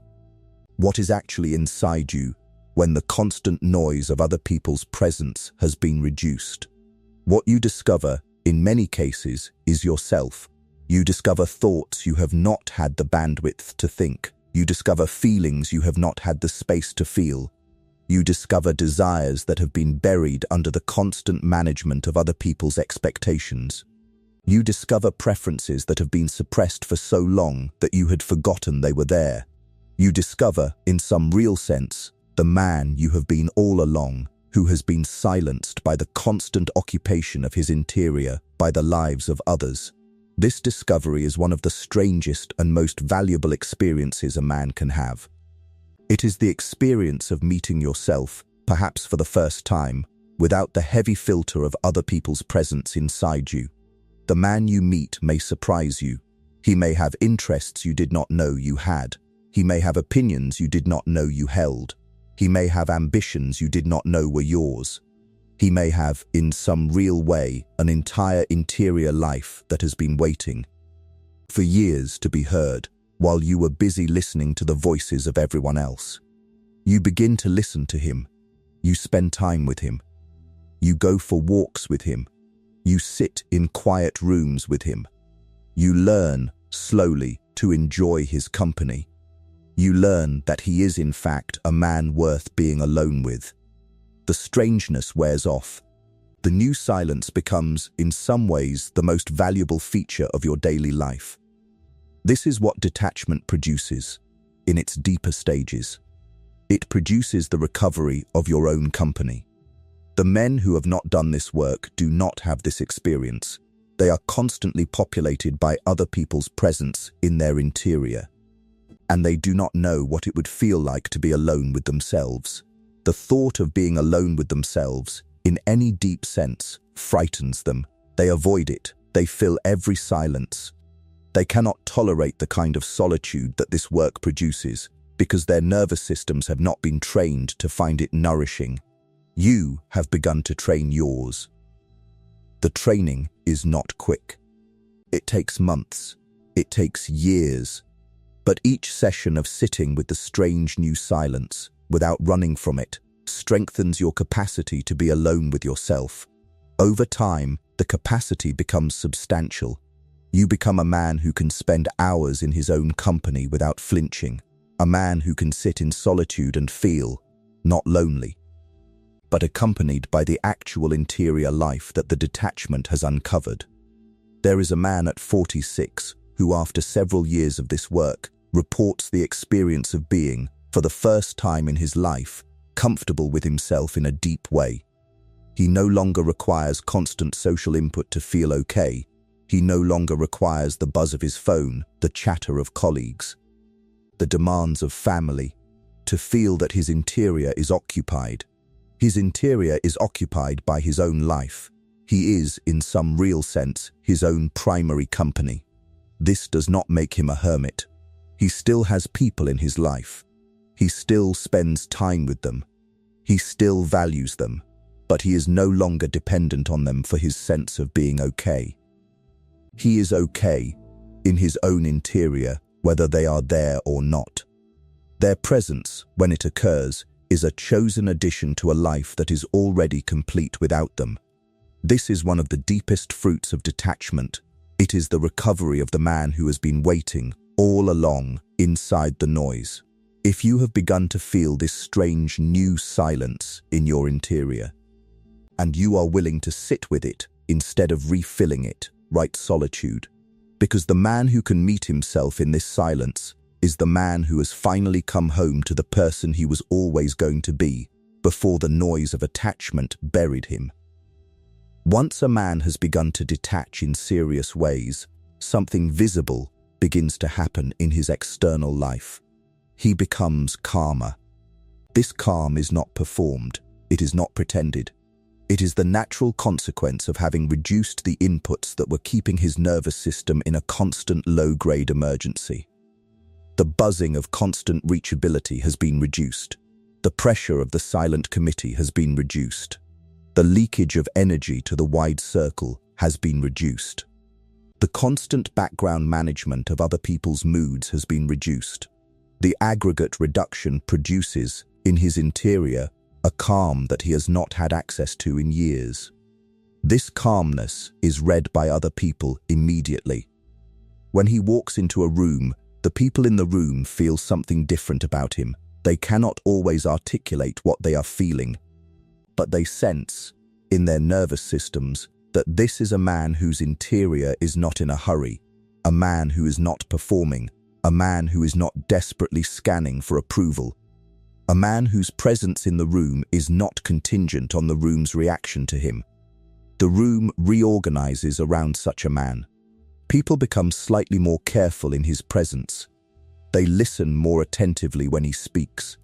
what is actually inside you when the constant noise of other people's presence has been reduced. What you discover, in many cases, is yourself. You discover thoughts you have not had the bandwidth to think. You discover feelings you have not had the space to feel. You discover desires that have been buried under the constant management of other people's expectations. You discover preferences that have been suppressed for so long that you had forgotten they were there. You discover, in some real sense, the man you have been all along, who has been silenced by the constant occupation of his interior by the lives of others. This discovery is one of the strangest and most valuable experiences a man can have. It is the experience of meeting yourself, perhaps for the first time, without the heavy filter of other people's presence inside you. The man you meet may surprise you. He may have interests you did not know you had. He may have opinions you did not know you held. He may have ambitions you did not know were yours. He may have, in some real way, an entire interior life that has been waiting for years to be heard, while you were busy listening to the voices of everyone else. You begin to listen to him. You spend time with him. You go for walks with him. You sit in quiet rooms with him. You learn, slowly, to enjoy his company. You learn that he is, in fact, a man worth being alone with. The strangeness wears off. The new silence becomes, in some ways, the most valuable feature of your daily life. This is what detachment produces, in its deeper stages. It produces the recovery of your own company. The men who have not done this work do not have this experience. They are constantly populated by other people's presence in their interior, and they do not know what it would feel like to be alone with themselves. The thought of being alone with themselves, in any deep sense, frightens them. They avoid it. They fill every silence. They cannot tolerate the kind of solitude that this work produces because their nervous systems have not been trained to find it nourishing. You have begun to train yours. The training is not quick. It takes months. It takes years. But each session of sitting with the strange new silence, without running from it, strengthens your capacity to be alone with yourself. Over time, the capacity becomes substantial. You become a man who can spend hours in his own company without flinching, a man who can sit in solitude and feel, not lonely, but accompanied by the actual interior life that the detachment has uncovered. There is a man at 46 who, after several years of this work, reports the experience of being, for the first time in his life, comfortable with himself in a deep way. He no longer requires constant social input to feel okay. He no longer requires the buzz of his phone, the chatter of colleagues, the demands of family, to feel that his interior is occupied. His interior is occupied by his own life. He is, in some real sense, his own primary company. This does not make him a hermit. He still has people in his life. He still spends time with them. He still values them, but he is no longer dependent on them for his sense of being okay. He is okay in his own interior, whether they are there or not. Their presence, when it occurs, is a chosen addition to a life that is already complete without them. This is one of the deepest fruits of detachment. It is the recovery of the man who has been waiting all along inside the noise. If you have begun to feel this strange new silence in your interior, and you are willing to sit with it instead of refilling it, write solitude, because the man who can meet himself in this silence is the man who has finally come home to the person he was always going to be before the noise of attachment buried him. Once a man has begun to detach in serious ways, something visible begins to happen in his external life. He becomes calmer. This calm is not performed. It is not pretended. It is the natural consequence of having reduced the inputs that were keeping his nervous system in a constant low-grade emergency. The buzzing of constant reachability has been reduced. The pressure of the silent committee has been reduced. The leakage of energy to the wide circle has been reduced. The constant background management of other people's moods has been reduced. The aggregate reduction produces, in his interior, a calm that he has not had access to in years. This calmness is read by other people immediately. When he walks into a room, the people in the room feel something different about him. They cannot always articulate what they are feeling, but they sense, in their nervous systems, that this is a man whose interior is not in a hurry, a man who is not performing, a man who is not desperately scanning for approval, a man whose presence in the room is not contingent on the room's reaction to him. The room reorganizes around such a man. People become slightly more careful in his presence. They listen more attentively when he speaks.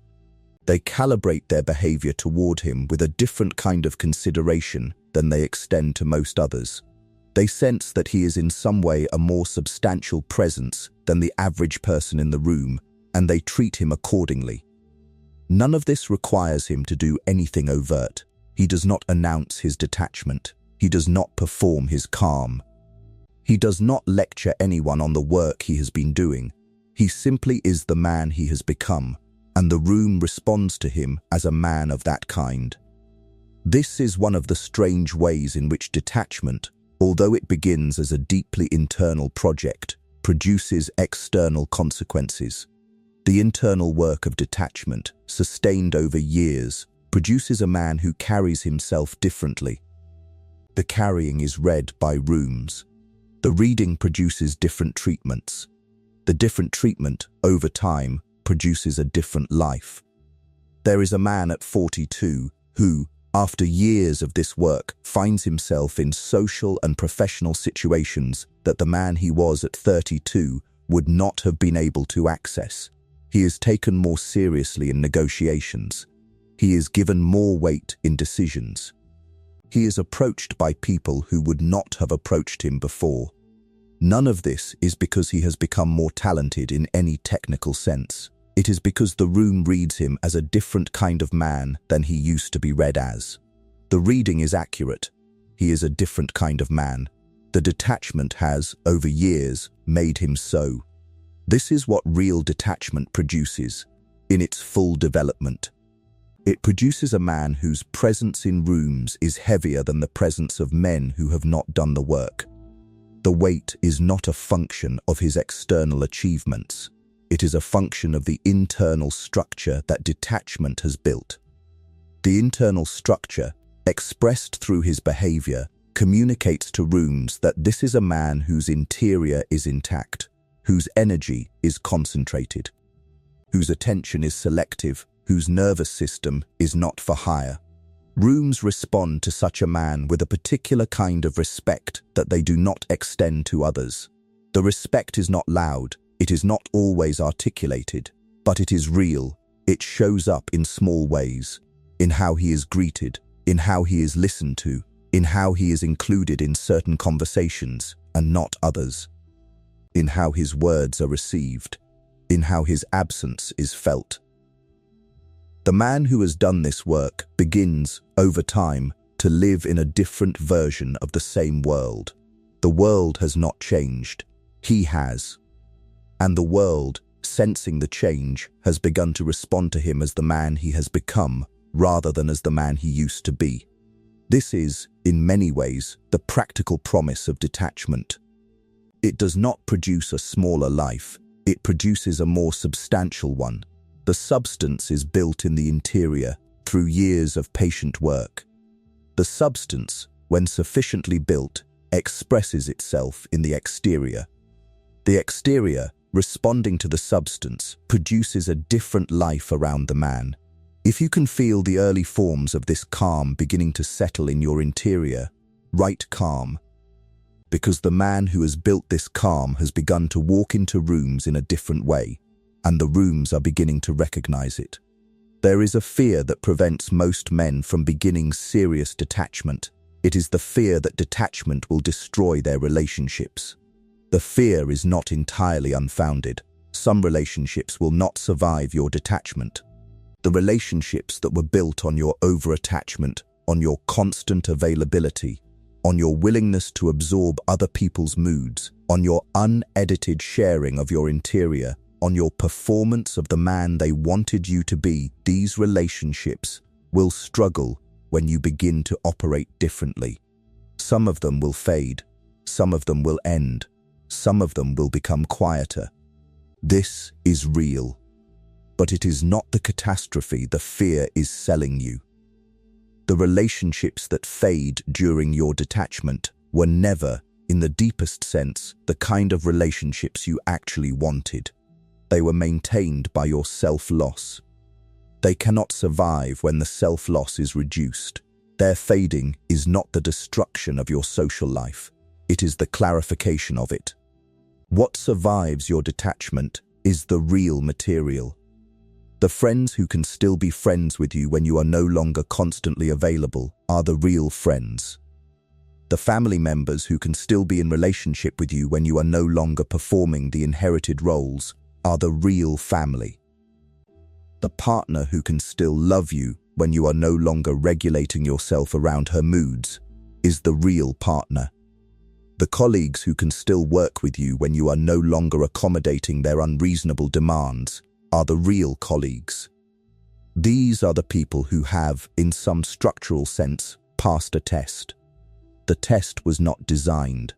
They calibrate their behavior toward him with a different kind of consideration than they extend to most others. They sense that he is in some way a more substantial presence than the average person in the room, and they treat him accordingly. None of this requires him to do anything overt. He does not announce his detachment. He does not perform his calm. He does not lecture anyone on the work he has been doing. He simply is the man he has become, and the room responds to him as a man of that kind. This is one of the strange ways in which detachment, although it begins as a deeply internal project, produces external consequences. The internal work of detachment, sustained over years, produces a man who carries himself differently. The carrying is read by rooms. The reading produces different treatments. The different treatment, over time, produces a different life. There is a man at 42 who, after years of this work, finds himself in social and professional situations that the man he was at 32 would not have been able to access. He is taken more seriously in negotiations. He is given more weight in decisions. He is approached by people who would not have approached him before. None of this is because he has become more talented in any technical sense. It is because the room reads him as a different kind of man than he used to be read as. The reading is accurate. He is a different kind of man. The detachment has, over years, made him so. This is what real detachment produces, in its full development. It produces a man whose presence in rooms is heavier than the presence of men who have not done the work. The weight is not a function of his external achievements. It is a function of the internal structure that detachment has built. The internal structure, expressed through his behavior, communicates to rooms that this is a man whose interior is intact, whose energy is concentrated, whose attention is selective, whose nervous system is not for hire. Rooms respond to such a man with a particular kind of respect that they do not extend to others. The respect is not loud, it is not always articulated, but it is real. It shows up in small ways, in how he is greeted, in how he is listened to, in how he is included in certain conversations and not others, in how his words are received, in how his absence is felt. The man who has done this work begins, over time, to live in a different version of the same world. The world has not changed. He has. And the world, sensing the change, has begun to respond to him as the man he has become, rather than as the man he used to be. This is, in many ways, the practical promise of detachment. It does not produce a smaller life. It produces a more substantial one. The substance is built in the interior through years of patient work. The substance, when sufficiently built, expresses itself in the exterior. The exterior, responding to the substance, produces a different life around the man. If you can feel the early forms of this calm beginning to settle in your interior, write calm. Because the man who has built this calm has begun to walk into rooms in a different way, and the rooms are beginning to recognize it. There is a fear that prevents most men from beginning serious detachment. It is the fear that detachment will destroy their relationships. The fear is not entirely unfounded. Some relationships will not survive your detachment. The relationships that were built on your over-attachment, on your constant availability, on your willingness to absorb other people's moods, on your unedited sharing of your interior, on your performance of the man they wanted you to be, these relationships will struggle when you begin to operate differently. Some of them will fade, some of them will end, some of them will become quieter. This is real, but it is not the catastrophe the fear is selling you. The relationships that fade during your detachment were never, in the deepest sense, the kind of relationships you actually wanted. They were maintained by your self-loss. They cannot survive when the self-loss is reduced. Their fading is not the destruction of your social life. It is the clarification of it. What survives your detachment is the real material. The friends who can still be friends with you when you are no longer constantly available are the real friends. The family members who can still be in relationship with you when you are no longer performing the inherited roles are the real family. The partner who can still love you when you are no longer regulating yourself around her moods is the real partner. The colleagues who can still work with you when you are no longer accommodating their unreasonable demands are the real colleagues. These are the people who have, in some structural sense, passed a test. The test was not designed.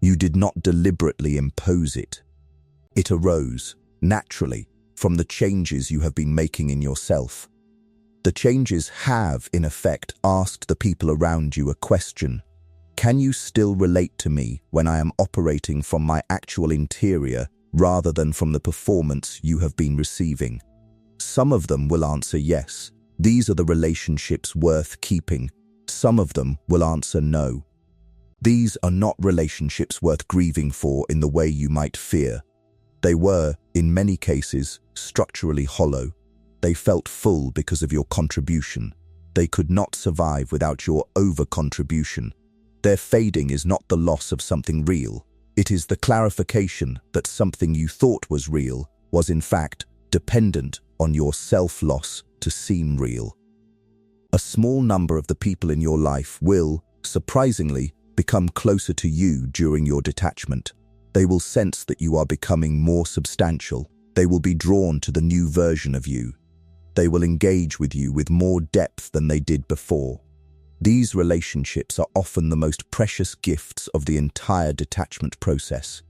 You did not deliberately impose it. It arose, naturally, from the changes you have been making in yourself. The changes have, in effect, asked the people around you a question. Can you still relate to me when I am operating from my actual interior rather than from the performance you have been receiving? Some of them will answer yes. These are the relationships worth keeping. Some of them will answer no. These are not relationships worth grieving for in the way you might fear. They were, in many cases, structurally hollow. They felt full because of your contribution. They could not survive without your over-contribution. Their fading is not the loss of something real. It is the clarification that something you thought was real was in fact dependent on your self-loss to seem real. A small number of the people in your life will, surprisingly, become closer to you during your detachment. They will sense that you are becoming more substantial. They will be drawn to the new version of you. They will engage with you with more depth than they did before. These relationships are often the most precious gifts of the entire detachment process.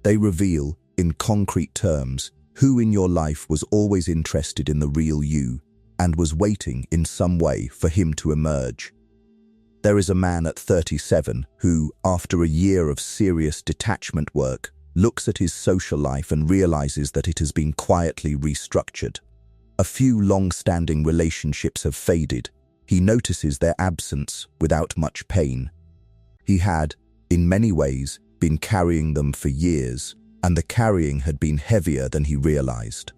They reveal, in concrete terms, who in your life was always interested in the real you and was waiting in some way for him to emerge. There is a man at 37 who, after a year of serious detachment work, looks at his social life and realizes that it has been quietly restructured. A few long-standing relationships have faded. He notices their absence without much pain. He had, in many ways, been carrying them for years, and the carrying had been heavier than he realized.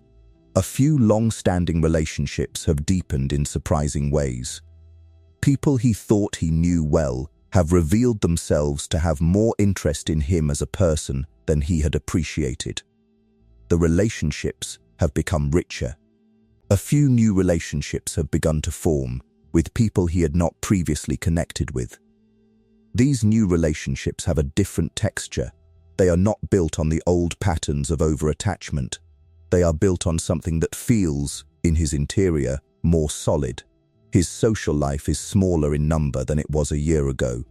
A few long-standing relationships have deepened in surprising ways. People he thought he knew well have revealed themselves to have more interest in him as a person than he had appreciated. The relationships have become richer. A few new relationships have begun to form with people he had not previously connected with. These new relationships have a different texture. They are not built on the old patterns of over-attachment. They are built on something that feels, in his interior, more solid. His social life is smaller in number than it was a year ago.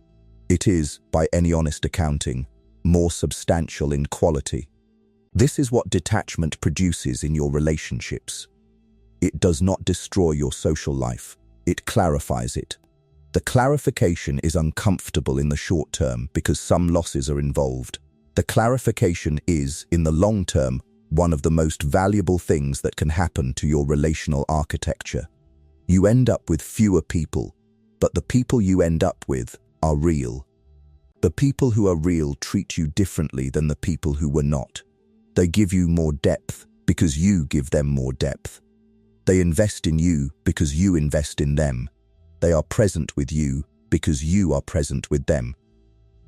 It is, by any honest accounting, more substantial in quality. This is what detachment produces in your relationships. It does not destroy your social life. It clarifies it. The clarification is uncomfortable in the short term because some losses are involved. The clarification is, in the long term, one of the most valuable things that can happen to your relational architecture. You end up with fewer people, but the people you end up with are real. The people who are real treat you differently than the people who were not. They give you more depth because you give them more depth. They invest in you because you invest in them. They are present with you because you are present with them.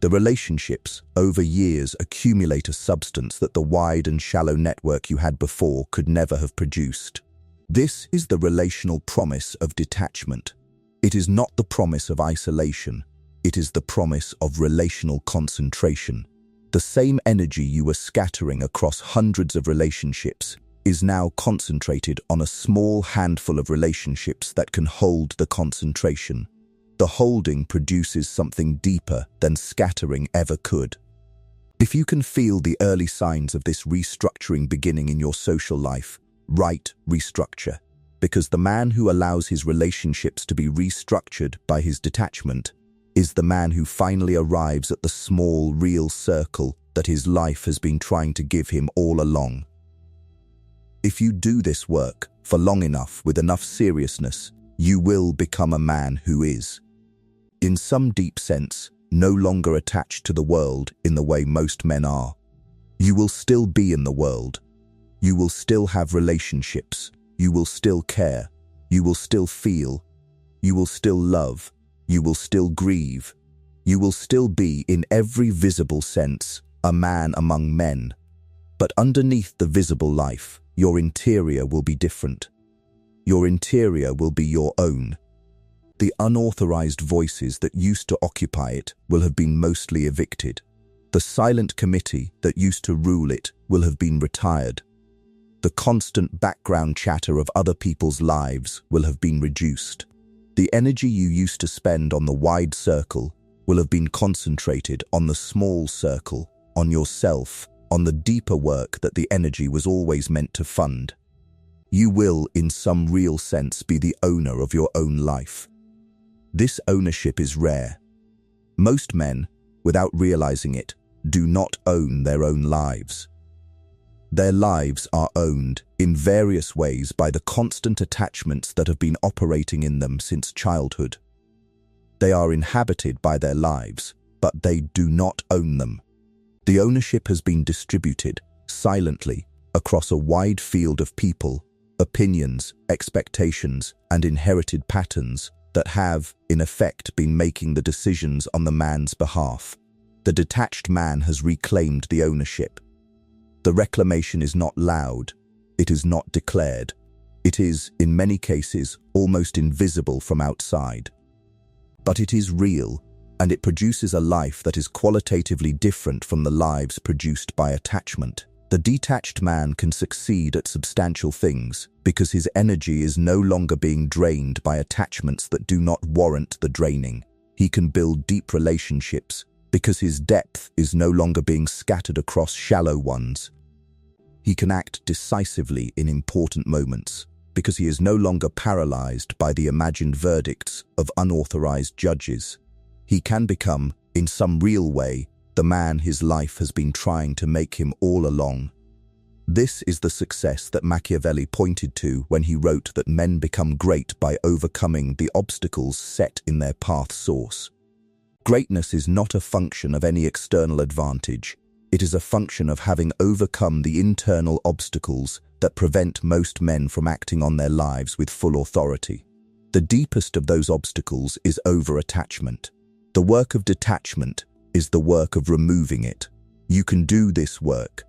The relationships, over years, accumulate a substance that the wide and shallow network you had before could never have produced. This is the relational promise of detachment. It is not the promise of isolation. It is the promise of relational concentration. The same energy you were scattering across hundreds of relationships is now concentrated on a small handful of relationships that can hold the concentration. The holding produces something deeper than scattering ever could. If you can feel the early signs of this restructuring beginning in your social life, write restructure, because the man who allows his relationships to be restructured by his detachment is the man who finally arrives at the small, real circle that his life has been trying to give him all along. If you do this work for long enough with enough seriousness, you will become a man who is, in some deep sense, no longer attached to the world in the way most men are. You will still be in the world. You will still have relationships. You will still care. You will still feel. You will still love. You will still grieve. You will still be, in every visible sense, a man among men. But underneath the visible life, your interior will be different. Your interior will be your own. The unauthorized voices that used to occupy it will have been mostly evicted. The silent committee that used to rule it will have been retired. The constant background chatter of other people's lives will have been reduced. The energy you used to spend on the wide circle will have been concentrated on the small circle, on yourself, on the deeper work that the energy was always meant to fund. You will, in some real sense, be the owner of your own life. This ownership is rare. Most men, without realizing it, do not own their own lives. Their lives are owned in various ways by the constant attachments that have been operating in them since childhood. They are inhabited by their lives, but they do not own them. The ownership has been distributed, silently, across a wide field of people, opinions, expectations, and inherited patterns that have, in effect, been making the decisions on the man's behalf. The detached man has reclaimed the ownership. The reclamation is not loud. It is not declared. It is, in many cases, almost invisible from outside. But it is real, and it produces a life that is qualitatively different from the lives produced by attachment. The detached man can succeed at substantial things because his energy is no longer being drained by attachments that do not warrant the draining. He can build deep relationships because his depth is no longer being scattered across shallow ones. He can act decisively in important moments because he is no longer paralyzed by the imagined verdicts of unauthorized judges. He can become, in some real way, the man his life has been trying to make him all along. This is the success that Machiavelli pointed to when he wrote that men become great by overcoming the obstacles set in their path source. Greatness is not a function of any external advantage. It is a function of having overcome the internal obstacles that prevent most men from acting on their lives with full authority. The deepest of those obstacles is over-attachment. The work of detachment is the work of removing it. You can do this work.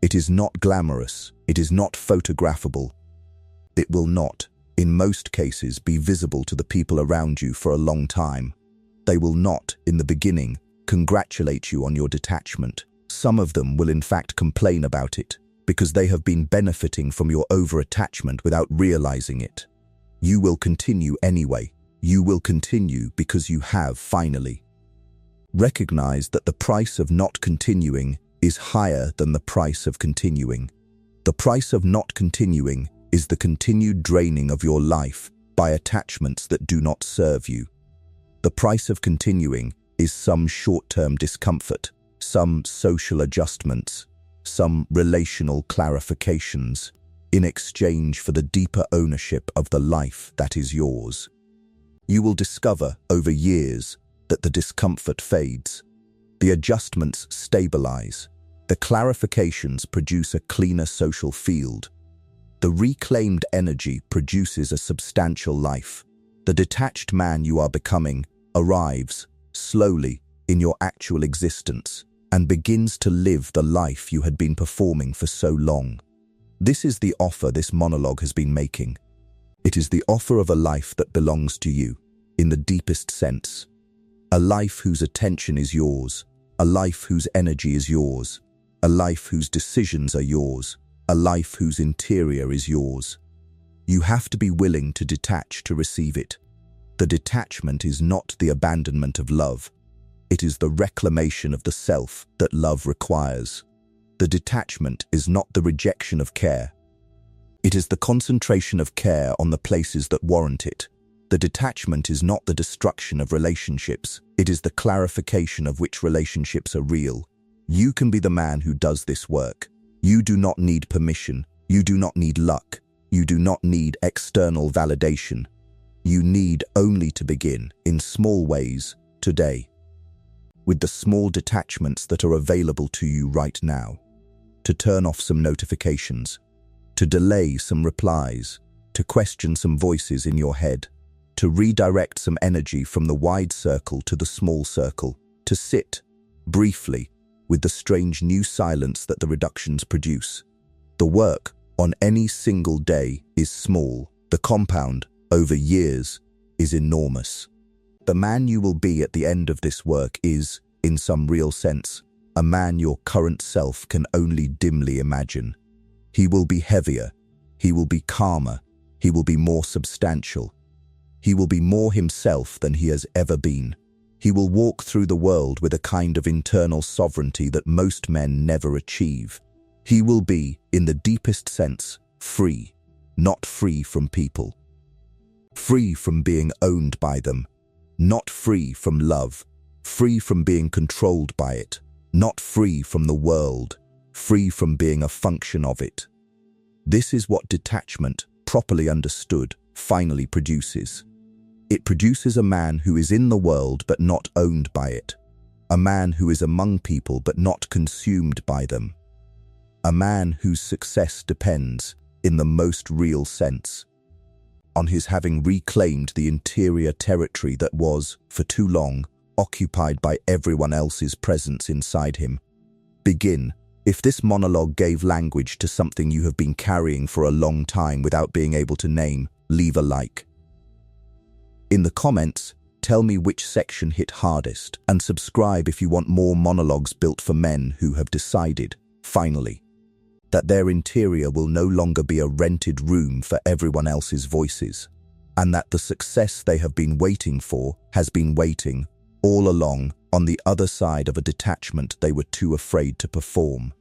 It is not glamorous. It is not photographable. It will not, in most cases, be visible to the people around you for a long time. They will not, in the beginning, congratulate you on your detachment. Some of them will in fact complain about it because they have been benefiting from your over-attachment without realizing it. You will continue anyway. You will continue because you have finally. Recognize that the price of not continuing is higher than the price of continuing. The price of not continuing is the continued draining of your life by attachments that do not serve you. The price of continuing is some short-term discomfort, some social adjustments, some relational clarifications, in exchange for the deeper ownership of the life that is yours. You will discover over years that the discomfort fades, the adjustments stabilize, the clarifications produce a cleaner social field. The reclaimed energy produces a substantial life. The detached man you are becoming arrives, slowly, in your actual existence and begins to live the life you had been performing for so long. This is the offer this monologue has been making. It is the offer of a life that belongs to you, in the deepest sense. A life whose attention is yours, a life whose energy is yours, a life whose decisions are yours, a life whose interior is yours. You have to be willing to detach to receive it. The detachment is not the abandonment of love. It is the reclamation of the self that love requires. The detachment is not the rejection of care. It is the concentration of care on the places that warrant it. The detachment is not the destruction of relationships. It is the clarification of which relationships are real. You can be the man who does this work. You do not need permission. You do not need luck. You do not need external validation. You need only to begin, in small ways, today, with the small detachments that are available to you right now. To turn off some notifications, to delay some replies, to question some voices in your head, to redirect some energy from the wide circle to the small circle, to sit, briefly, with the strange new silence that the reductions produce. The work, on any single day, is small. The compound, over years, is enormous. The man you will be at the end of this work is, in some real sense, a man your current self can only dimly imagine. He will be heavier, he will be calmer, he will be more substantial. He will be more himself than he has ever been. He will walk through the world with a kind of internal sovereignty that most men never achieve. He will be, in the deepest sense, free, not free from people. Free from being owned by them, not free from love, free from being controlled by it, not free from the world, free from being a function of it. This is what detachment, properly understood, finally produces. It produces a man who is in the world but not owned by it, a man who is among people but not consumed by them, a man whose success depends, in the most real sense, on his having reclaimed the interior territory that was, for too long, occupied by everyone else's presence inside him. Begin. If this monologue gave language to something you have been carrying for a long time without being able to name, leave a like. In the comments, tell me which section hit hardest, and subscribe if you want more monologues built for men who have decided, finally, that their interior will no longer be a rented room for everyone else's voices, and that the success they have been waiting for has been waiting all along on the other side of a detachment they were too afraid to perform.